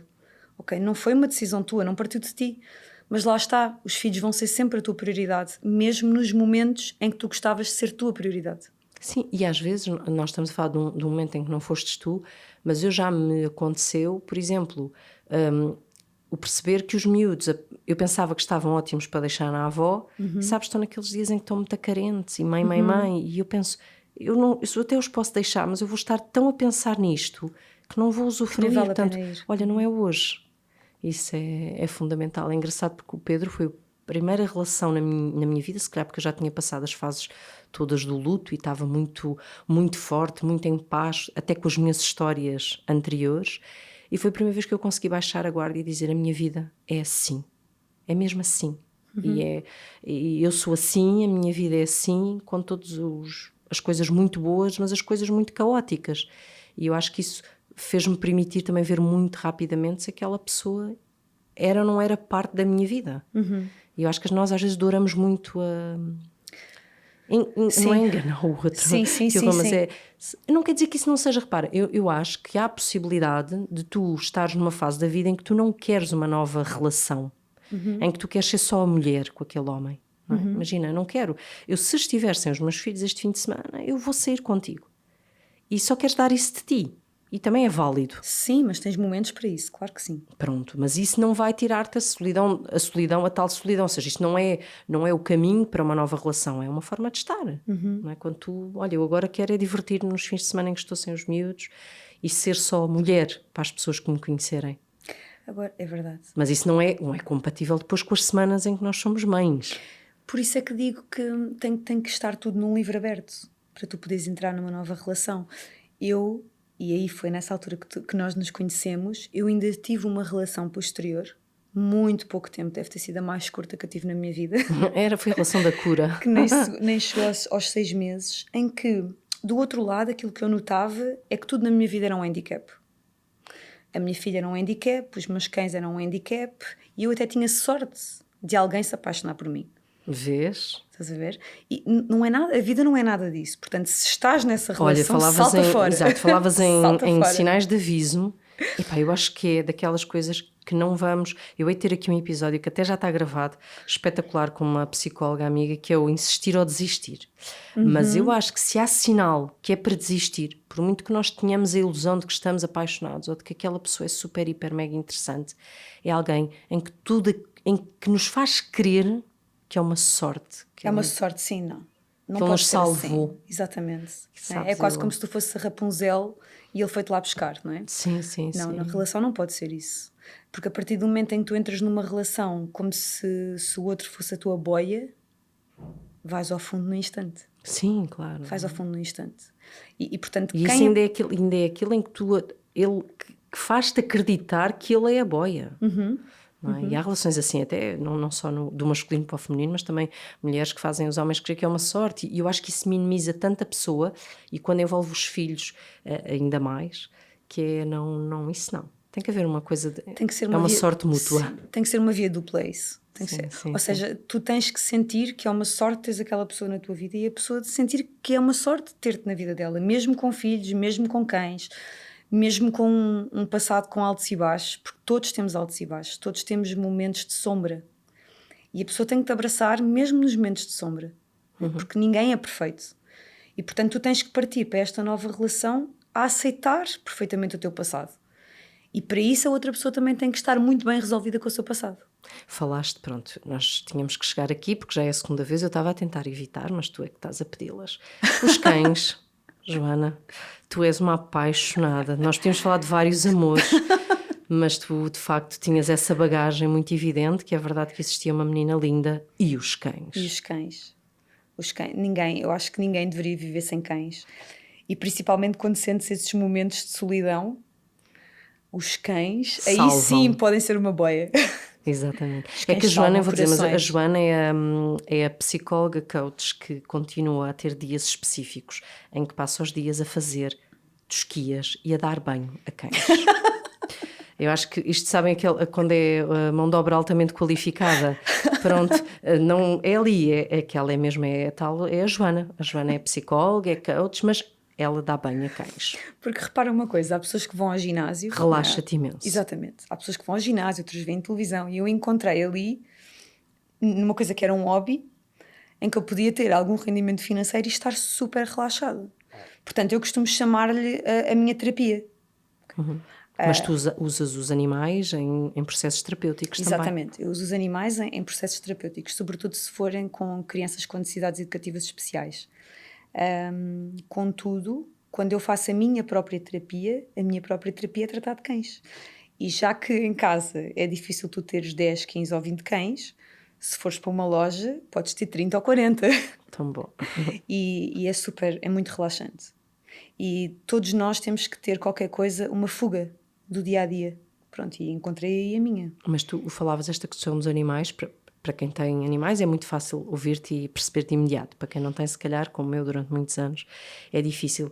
Okay? Não foi uma decisão tua, não partiu de ti. Mas lá está, os filhos vão ser sempre a tua prioridade, mesmo nos momentos em que tu gostavas de ser tua prioridade. Sim, e às vezes nós estamos a falar de um momento em que não fostes tu, mas eu já me aconteceu, por exemplo, o perceber que os miúdos, eu pensava que estavam ótimos para deixar na avó, e sabes, estão naqueles dias em que estão muito carentes, e mãe, e eu penso, eu até os posso deixar, mas eu vou estar tão a pensar nisto, que não vou usufruir, vale a portanto, pena ir. olha, não é hoje. Isso é fundamental. É engraçado porque o Pedro foi a primeira relação na minha vida, se calhar porque eu já tinha passado as fases todas do luto e estava muito, muito forte, muito em paz, até com as minhas histórias anteriores. E foi a primeira vez que eu consegui baixar a guarda e dizer: a minha vida é assim, é mesmo assim. E eu sou assim, a minha vida é assim, com todas as coisas muito boas, mas as coisas muito caóticas. E eu acho que isso fez-me permitir também ver muito rapidamente se aquela pessoa era ou não era parte da minha vida. E eu acho que nós às vezes douramos muito a... não é enganar o outro, Sim. mas não quer dizer que isso não seja, repara, eu acho que há a possibilidade de tu estares numa fase da vida em que tu não queres uma nova relação, em que tu queres ser só a mulher com aquele homem, não é? Imagina, não quero, se estiver sem os meus filhos este fim de semana, eu vou sair contigo e só queres dar isso de ti. E também é válido. Sim, mas tens momentos para isso, claro que sim. Pronto, mas isso não vai tirar-te a solidão, a tal solidão. Ou seja, isto não é o caminho para uma nova relação, é uma forma de estar. Não é? Quando tu, olha, eu agora quero é divertir-me nos fins de semana em que estou sem os miúdos e ser só mulher para as pessoas que me conhecerem. Agora, é verdade. Mas isso não é compatível depois com as semanas em que nós somos mães. Por isso é que digo que tem que estar tudo num livro aberto para tu poderes entrar numa nova relação. E aí foi nessa altura que nós nos conhecemos, eu ainda tive uma relação posterior, muito pouco tempo, deve ter sido a mais curta que eu tive na minha vida. Foi a relação da cura. Que nem chegou aos 6 meses, em que, do outro lado, aquilo que eu notava é que tudo na minha vida era um handicap. A minha filha era um handicap, os meus cães eram um handicap, e eu até tinha sorte de alguém se apaixonar por mim. Vês? Estás a ver? E não é nada, a vida não é nada disso. Portanto, se estás nessa relação, olha, salta fora. Exato, falavas em fora. sinais de aviso. Epá, eu acho que é daquelas coisas que não vamos... Eu hei de ter aqui um episódio que até já está gravado, espetacular, com uma psicóloga amiga, que é o insistir ou desistir. Mas eu acho que se há sinal que é para desistir, por muito que nós tenhamos a ilusão de que estamos apaixonados ou de que aquela pessoa é super, hiper, mega interessante, é alguém em que nos faz crer que é uma sorte. É uma sorte, sim, não. Não que ele nos salvou. Assim. Exatamente. Sabes, é quase como se tu fosse a Rapunzel e ele foi-te lá buscar, não é? Sim. Não, na relação não pode ser isso. Porque a partir do momento em que tu entras numa relação como se o outro fosse a tua boia, vais ao fundo no instante. Sim, claro. Vais ao fundo no instante. E portanto, e isso ainda é aquilo em que ele que faz-te acreditar que ele é a boia. Não é? E há relações assim, até não só do masculino para o feminino, mas também mulheres que fazem os homens crer que é uma sorte. E eu acho que isso minimiza tanto a pessoa, e quando envolve os filhos ainda mais, que é isso não. Tem que haver uma coisa tem que ser uma sorte mútua. Sim, tem que ser uma via dupla isso. Ou seja, tu tens que sentir que é uma sorte teres aquela pessoa na tua vida, e a pessoa de sentir que é uma sorte ter-te na vida dela, mesmo com filhos, mesmo com cães, mesmo com um passado com altos e baixos, porque todos temos altos e baixos, todos temos momentos de sombra, e a pessoa tem que te abraçar mesmo nos momentos de sombra, porque ninguém é perfeito, e portanto tu tens que partir para esta nova relação a aceitar perfeitamente o teu passado, e para isso a outra pessoa também tem que estar muito bem resolvida com o seu passado. Falaste, pronto, nós tínhamos que chegar aqui porque já é a segunda vez, eu estava a tentar evitar, mas tu é que estás a pedi-las. Os cães, Joana, tu és uma apaixonada. Nós tínhamos falado de vários amores, mas tu de facto tinhas essa bagagem muito evidente, que é verdade que existia uma menina linda. E os cães? E os cães? Eu acho que ninguém deveria viver sem cães, e principalmente quando sentes esses momentos de solidão, os cães salvam. Aí sim podem ser uma boia. Exatamente. É que a Joana, eu vou dizer, mas a Joana é a psicóloga coach que continua a ter dias específicos em que passa os dias a fazer tosquias e a dar banho a cães. Eu acho que isto, sabem, quando é mão de obra altamente qualificada, pronto, não é ali, é que ela é mesmo, é a Joana. A Joana é psicóloga, é coach, mas ela dá banho a cães. Porque repara uma coisa, há pessoas que vão ao ginásio... Relaxa-te imenso. Exatamente. Há pessoas que vão ao ginásio, outras veem televisão, e eu encontrei ali numa coisa que era um hobby, em que eu podia ter algum rendimento financeiro e estar super relaxada. Portanto, eu costumo chamar-lhe a minha terapia. Mas tu usas os animais em processos terapêuticos também. Exatamente, eu uso os animais em processos terapêuticos, sobretudo se forem com crianças com necessidades educativas especiais. Contudo, quando eu faço a minha própria terapia é tratar de cães. E já que em casa é difícil tu teres 10, 15 ou 20 cães, se fores para uma loja podes ter 30 ou 40. Tão bom. E é muito relaxante. E todos nós temos que ter qualquer coisa, uma fuga do dia a dia. Pronto, e encontrei aí a minha. Mas tu falavas esta questão dos animais, para quem tem animais é muito fácil ouvir-te e perceber-te imediato. Para quem não tem, se calhar, como eu durante muitos anos, é difícil.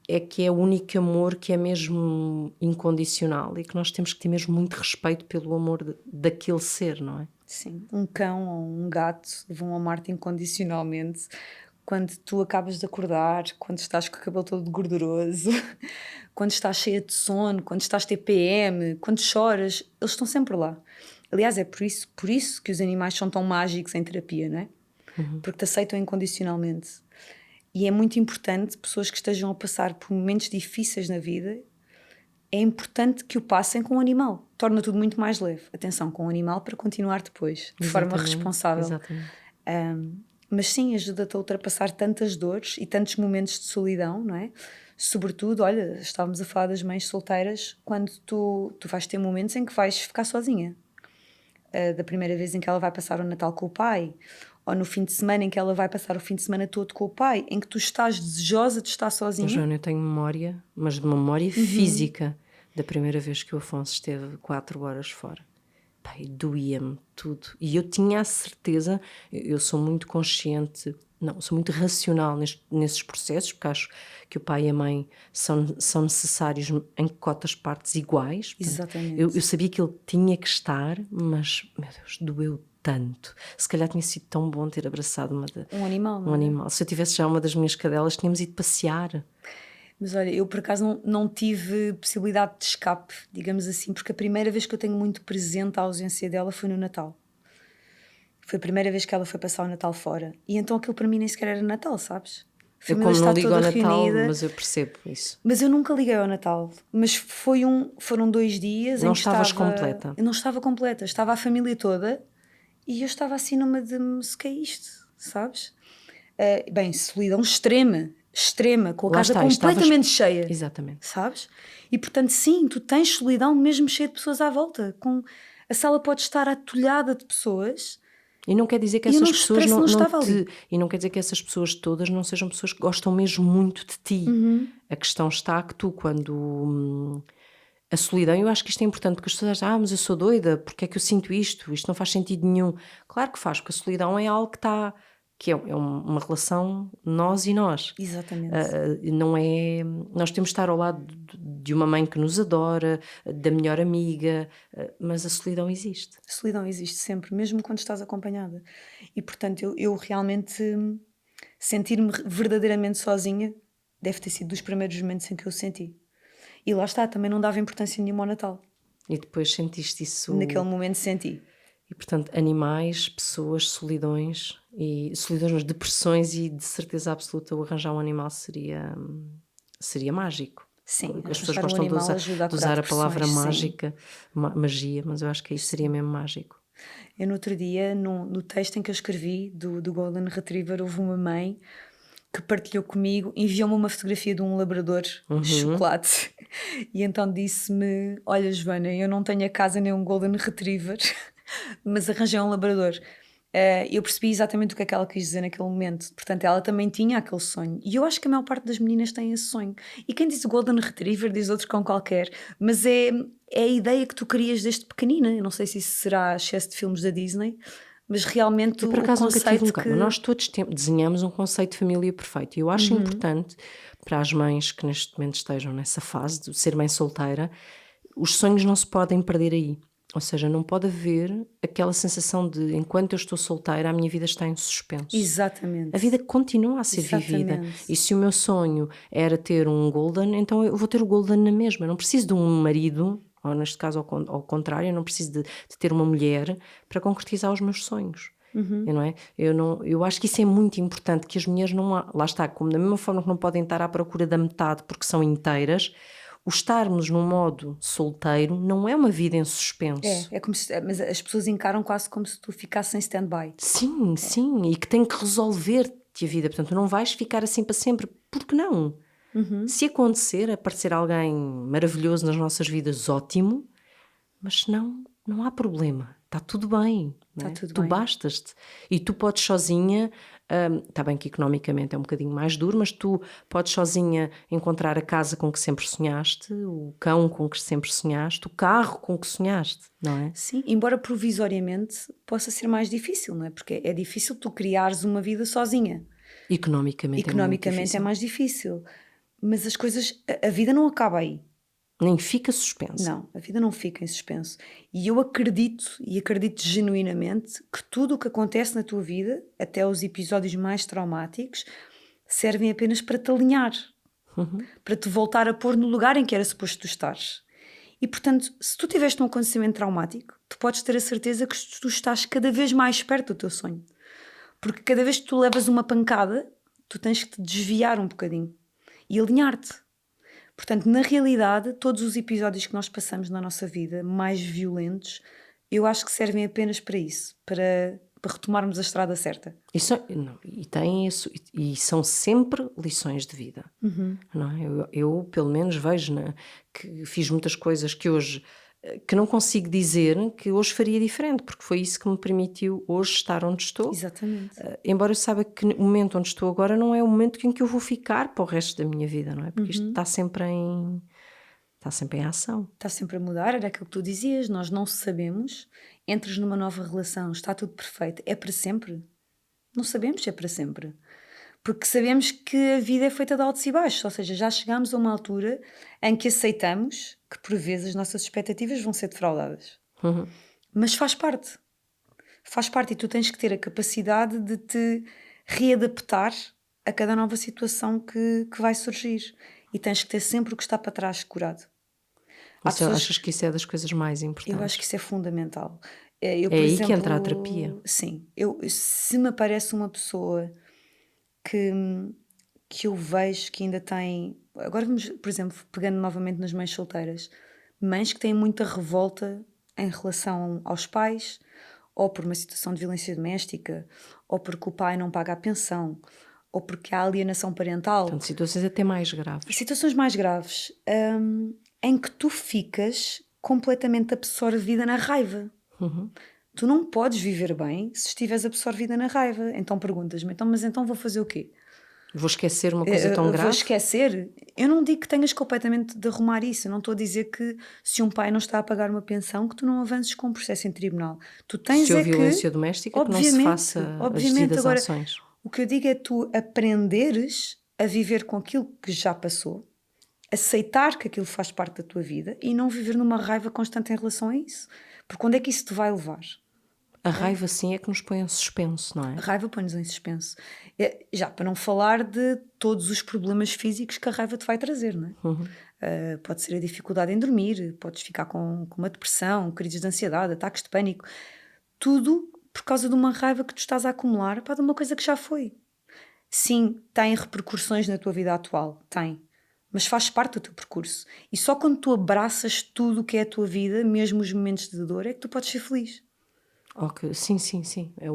É que é o único amor que é mesmo incondicional e que nós temos que ter mesmo muito respeito pelo amor daquele ser, não é? Sim, um cão ou um gato vão amar-te incondicionalmente quando tu acabas de acordar, quando estás com o cabelo todo gorduroso, quando estás cheia de sono, quando estás TPM, quando choras, eles estão sempre lá. Aliás, é por isso que os animais são tão mágicos em terapia, não é? Porque te aceitam incondicionalmente. E é muito importante, pessoas que estejam a passar por momentos difíceis na vida, é importante que o passem com o animal. Torna tudo muito mais leve. Atenção, com o animal para continuar depois, de forma responsável. Exatamente. Mas sim, ajuda-te a ultrapassar tantas dores e tantos momentos de solidão, não é? Sobretudo, olha, estávamos a falar das mães solteiras, quando tu vais ter momentos em que vais ficar sozinha. Da primeira vez em que ela vai passar o Natal com o pai, ou no fim de semana em que ela vai passar o fim de semana todo com o pai, em que tu estás desejosa de estar sozinha. Joana, eu tenho memória, mas de memória física, da primeira vez que o Afonso esteve 4 horas fora. Pai, doía-me tudo. E eu tinha a certeza, eu sou muito consciente, não, sou muito racional nesses processos, porque acho que o pai e a mãe são necessários em cotas partes iguais. Portanto, Exatamente. eu sabia que ele tinha que estar, mas, meu Deus, doeu tanto. Se calhar tinha sido tão bom ter abraçado um animal, não é? um animal. Se eu tivesse já uma das minhas cadelas, tínhamos ido passear. Mas olha, eu por acaso não tive possibilidade de escape, digamos assim, porque a primeira vez que eu tenho muito presente a ausência dela foi no Natal. Foi a primeira vez que ela foi passar o Natal fora. E então aquilo para mim nem sequer era Natal, sabes? A Eu família como está não ligo ao toda Natal, reunida. mas eu percebo isso. Mas eu nunca liguei ao Natal. Mas foram 2 dias Não em que estavas completa. Eu não estava completa. Estava a família toda e eu estava assim numa de... O que é isto? Sabes? Bem, solidão extrema, com a Lá casa está, completamente cheia. Exatamente. Sabes? E portanto, sim, tu tens solidão mesmo cheia de pessoas à volta. A sala pode estar atulhada de pessoas. E não quer dizer que E eu essas não- pessoas parece que não, não não estava ali. e não quer dizer que essas pessoas todas não sejam pessoas que gostam mesmo muito de ti. A questão está que tu, quando a solidão, eu acho que isto é importante, porque as pessoas dizem, mas eu sou doida, porque é que eu sinto isto? Isto não faz sentido nenhum. Claro que faz, porque a solidão é algo que é uma relação nós e nós. Exatamente. Não é, nós temos de estar ao lado de uma mãe que nos adora, da melhor amiga, mas a solidão existe. A solidão existe sempre, mesmo quando estás acompanhada. E portanto, eu realmente sentir-me verdadeiramente sozinha deve ter sido dos primeiros momentos em que eu senti. E lá está, também não dava importância nenhuma ao Natal. E depois sentiste isso. Naquele momento senti. E portanto, animais, pessoas, solidões, mas depressões, e de certeza absoluta o arranjar um animal seria mágico. Sim, As pessoas arranjar um gostam de animal ajuda a usar curar a palavra depressões, sim. mágica, magia, mas eu acho que isso seria mesmo mágico. Eu no outro dia, no texto em que eu escrevi do Golden Retriever, houve uma mãe que partilhou comigo, enviou-me uma fotografia de um labrador de chocolate e então disse-me, olha Joana, eu não tenho a casa nem um Golden Retriever, mas arranjei um labrador. Eu percebi exatamente o que é que ela quis dizer naquele momento. Portanto, ela também tinha aquele sonho. E eu acho que a maior parte das meninas tem esse sonho. E quem diz o Golden Retriever diz outro cão qualquer. Mas é a ideia que tu querias desde pequenina. Eu não sei se isso será excesso de filmes da Disney, mas realmente Eu por acaso o nunca tive conceito um cão, mas nós todos desenhamos um conceito de família perfeito. E eu acho importante para as mães que neste momento estejam nessa fase de ser mãe solteira, os sonhos não se podem perder aí. Ou seja, não pode haver aquela sensação de enquanto eu estou solteira a minha vida está em suspenso. Exatamente. A vida continua a ser vivida. E se o meu sonho era ter um Golden, então eu vou ter o Golden na mesma. Eu não preciso de um marido, ou neste caso ao contrário, eu não preciso de ter uma mulher para concretizar os meus sonhos. não é? Eu acho que isso é muito importante, que as mulheres não... Lá está, como da mesma forma que não podem estar à procura da metade porque são inteiras, o estarmos num modo solteiro não é uma vida em suspenso. É como se, mas as pessoas encaram quase como se tu ficasses em stand-by. Sim, sim, e que tem que resolver-te a vida. Portanto, não vais ficar assim para sempre. Porque não? Se acontecer, aparecer alguém maravilhoso nas nossas vidas, ótimo, mas se não, não há problema. Está tudo bem. Não é? Está tudo Tu bem. bastas-te. E tu podes sozinha, está bem que economicamente é um bocadinho mais duro, mas tu podes sozinha encontrar a casa com que sempre sonhaste, o cão com que sempre sonhaste, o carro com que sonhaste, não é? Sim, embora provisoriamente possa ser mais difícil, não é? Porque é difícil tu criares uma vida sozinha. Economicamente é muito Economicamente difícil. é mais difícil. Mas as coisas, a vida não acaba aí. Nem fica suspensa. Não, a vida não fica em suspenso. E eu acredito, e acredito genuinamente, que tudo o que acontece na tua vida, até os episódios mais traumáticos, servem apenas para te alinhar, para te voltar a pôr no lugar em que era suposto tu estares. E portanto, se tu tiveste um acontecimento traumático, tu podes ter a certeza que tu estás cada vez mais perto do teu sonho. Porque cada vez que tu levas uma pancada, tu tens que te desviar um bocadinho e alinhar-te. Portanto, na realidade, todos os episódios que nós passamos na nossa vida, mais violentos, eu acho que servem apenas para isso, para retomarmos a estrada certa. E são sempre lições de vida. Não é? Eu, pelo menos, vejo que fiz muitas coisas que hoje que não consigo dizer que hoje faria diferente, porque foi isso que me permitiu hoje estar onde estou. Exatamente. Embora eu saiba que o momento onde estou agora não é o momento em que eu vou ficar para o resto da minha vida, não é? Porque isto está sempre em ação. Está sempre a mudar, era aquilo que tu dizias, nós não sabemos, entras numa nova relação, está tudo perfeito, é para sempre? Não sabemos se é para sempre. Porque sabemos que a vida é feita de altos e baixos, ou seja, já chegámos a uma altura em que aceitamos que por vezes as nossas expectativas vão ser defraudadas. Mas faz parte. Faz parte e tu tens que ter a capacidade de te readaptar a cada nova situação que vai surgir. E tens que ter sempre o que está para trás curado. Achas que isso é das coisas mais importantes? Eu acho que isso é fundamental. É aí que entra a terapia. Sim. Se me aparece uma pessoa que eu vejo que ainda tem... Agora vamos, por exemplo, pegando novamente nas mães solteiras. Mães que têm muita revolta em relação aos pais, ou por uma situação de violência doméstica, ou porque o pai não paga a pensão, ou porque há alienação parental. Portanto, situações até mais graves. Situações mais graves, em que tu ficas completamente absorvida na raiva. Tu não podes viver bem se estiveres absorvida na raiva. Então perguntas-me, mas então vou fazer o quê? Vou esquecer uma coisa tão grave? Vou esquecer? Eu não digo que tenhas completamente de arrumar isso. Eu não estou a dizer que se um pai não está a pagar uma pensão que tu não avances com um processo em tribunal. Tu tens se houve violência doméstica, que não se faça as devidas ações. O que eu digo é tu aprenderes a viver com aquilo que já passou, aceitar que aquilo faz parte da tua vida e não viver numa raiva constante em relação a isso. Porque onde é que isso te vai levar? A raiva sim é que nos põe em suspenso, não é? A raiva põe-nos em suspenso. Já para não falar de todos os problemas físicos que a raiva te vai trazer, não é? Pode ser a dificuldade em dormir, podes ficar com uma depressão, crises de ansiedade, ataques de pânico. Tudo por causa de uma raiva que tu estás a acumular de uma coisa que já foi. Sim, tem repercussões na tua vida atual, tem. Mas faz parte do teu percurso. E só quando tu abraças tudo o que é a tua vida, mesmo os momentos de dor, é que tu podes ser feliz. Okay. Sim. É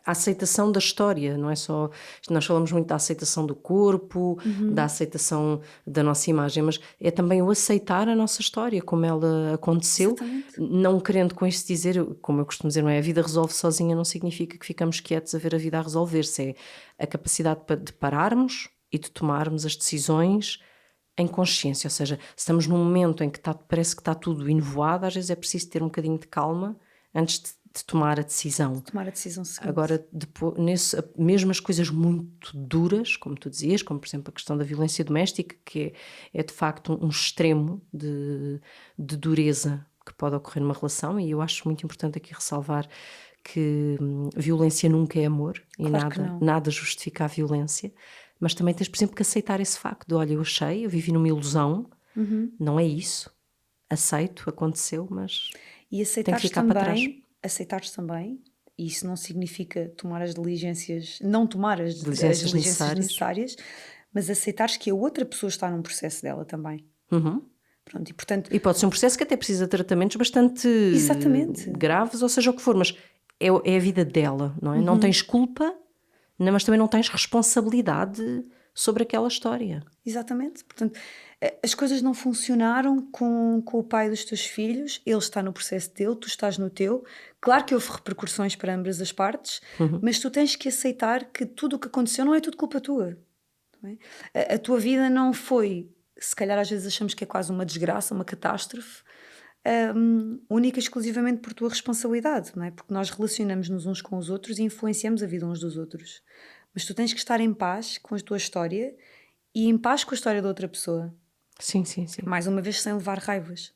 a aceitação da história, não é só... Nós falamos muito da aceitação do corpo, da aceitação da nossa imagem, mas é também o aceitar a nossa história, como ela aconteceu. Exatamente. Não querendo com isso dizer, como eu costumo dizer, não é? A vida resolve sozinha, não significa que ficamos quietos a ver a vida a resolver-se. É a capacidade de pararmos e de tomarmos as decisões em consciência. Ou seja, se estamos num momento em que parece que está tudo enovoado, às vezes é preciso ter um bocadinho de calma antes de tomar a decisão. Tomar a decisão seguinte. Agora, depois, mesmo as coisas muito duras, como tu dizias, como por exemplo a questão da violência doméstica, que é de facto um extremo de dureza que pode ocorrer numa relação, e eu acho muito importante aqui ressalvar que violência nunca é amor, e Claro nada justifica a violência, mas também tens, por exemplo, que aceitar esse facto de, olha, eu vivi numa ilusão, não é isso, aceito, aconteceu, mas... E aceitares também, e isso não significa tomar as diligências, não tomar as Diligências diligências necessárias. necessárias, mas aceitares que a outra pessoa está num processo dela também. Pronto, e portanto, E pode ser um processo que até precisa de tratamentos bastante Exatamente. graves, ou seja o que for, mas é a vida dela, não é? Não tens culpa, mas também não tens responsabilidade sobre aquela história. exatamente. Portanto, as coisas não funcionaram com o pai dos teus filhos, ele está no processo dele, tu estás no teu. Claro que houve repercussões para ambas as partes, mas tu tens que aceitar que tudo o que aconteceu não é tudo culpa tua. Não é? A tua vida não foi, se calhar às vezes achamos que é quase uma desgraça, uma catástrofe, única e exclusivamente por tua responsabilidade, não é? Porque nós relacionamos-nos uns com os outros e influenciamos a vida uns dos outros. Mas tu tens que estar em paz com a tua história e em paz com a história da outra pessoa. Sim, sim, sim. Mais uma vez, sem levar raivas.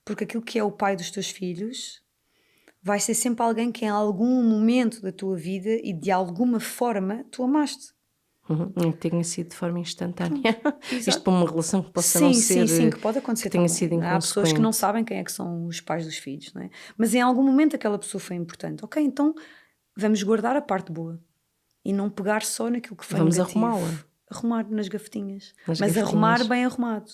Porque aquilo que é o pai dos teus filhos vai ser sempre alguém que em algum momento da tua vida e de alguma forma tu amaste. Nem que tenha sido de forma instantânea. Isto Exato. para uma relação que possa Sim, não sim, ser. sim, que pode acontecer que tenha também. sido Há pessoas que não inconsequente. sabem quem é que são os pais dos filhos, não é? Mas em algum momento aquela pessoa foi importante. Ok, então vamos guardar a parte boa e não pegar só naquilo que foi Vamos negativo. arrumá-la. Arrumar nas gavetinhas. Nas Mas gavetinhas. arrumar bem arrumado.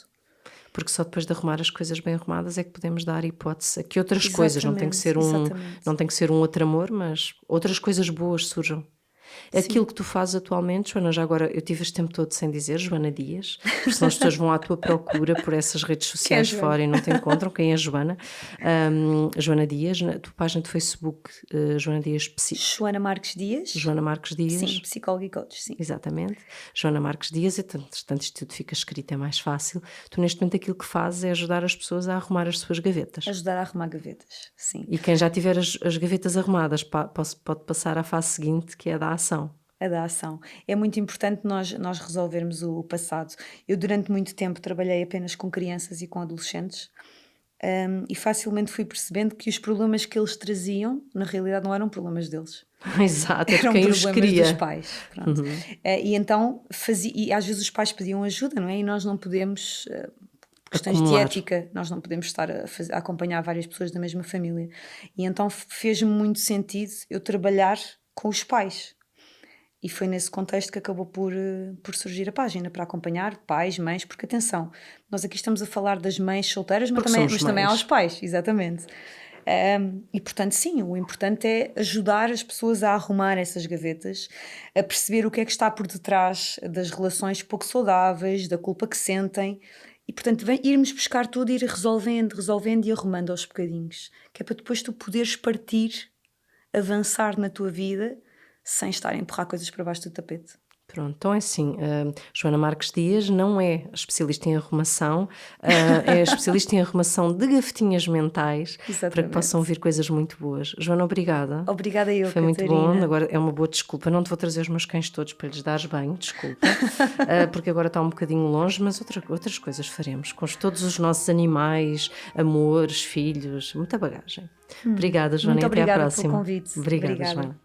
Porque só depois de arrumar as coisas bem arrumadas é que podemos dar hipótese a que outras coisas, não tem que ser Exatamente. não tem que ser um outro amor, mas outras coisas boas surjam. Aquilo que tu fazes atualmente, Joana, já agora eu tive este tempo todo sem dizer Joana Dias, porque senão as pessoas vão à tua procura por essas redes sociais Joana? fora e não te encontram. Quem é a Joana? Joana Dias, na tua página de Facebook, Joana Dias Joana Marques Dias. Joana Marques Dias. Sim, psicóloga e coach, sim. Exatamente. Joana Marques Dias, portanto isto tudo fica escrito, é mais fácil. Tu neste momento aquilo que fazes é ajudar as pessoas a arrumar as suas gavetas. Ajudar a arrumar gavetas, sim. E quem já tiver as gavetas arrumadas pode passar à fase seguinte, que é a da ação. A da ação. É muito importante nós resolvermos o passado. Eu durante muito tempo trabalhei apenas com crianças e com adolescentes, e facilmente fui percebendo que os problemas que eles traziam, na realidade não eram problemas deles. Exato, é de Eram quem os problemas cria. dos pais. Pronto. E então e às vezes os pais pediam ajuda, não é? E nós não podemos, por questões de Acumular. ética, nós não podemos estar a acompanhar várias pessoas da mesma família. E então fez-me muito sentido eu trabalhar com os pais. E foi nesse contexto que acabou por surgir a página, para acompanhar pais, mães, porque atenção, nós aqui estamos a falar das mães solteiras, mas Porque somos também mães. aos pais, exatamente. E portanto, sim, o importante é ajudar as pessoas a arrumar essas gavetas, a perceber o que é que está por detrás das relações pouco saudáveis, da culpa que sentem. E portanto, irmos buscar tudo e ir resolvendo e arrumando aos bocadinhos, que é para depois tu poderes partir, avançar na tua vida sem estar a empurrar coisas para baixo do tapete. Pronto, então é assim, Joana Marques Dias não é especialista em arrumação, é especialista em arrumação de gavetinhas mentais, para que Exatamente. possam vir coisas muito boas. Joana, obrigada. Obrigada eu, Foi muito Catarina. bom, agora é uma boa desculpa, não te vou trazer os meus cães todos para lhes dares banho, desculpa, porque agora está um bocadinho longe, mas outras coisas faremos, com todos os nossos animais, amores, filhos, muita bagagem. Obrigada, Joana, Muito e até à obrigada pelo próxima. convite. Obrigada, Obrigada. Joana.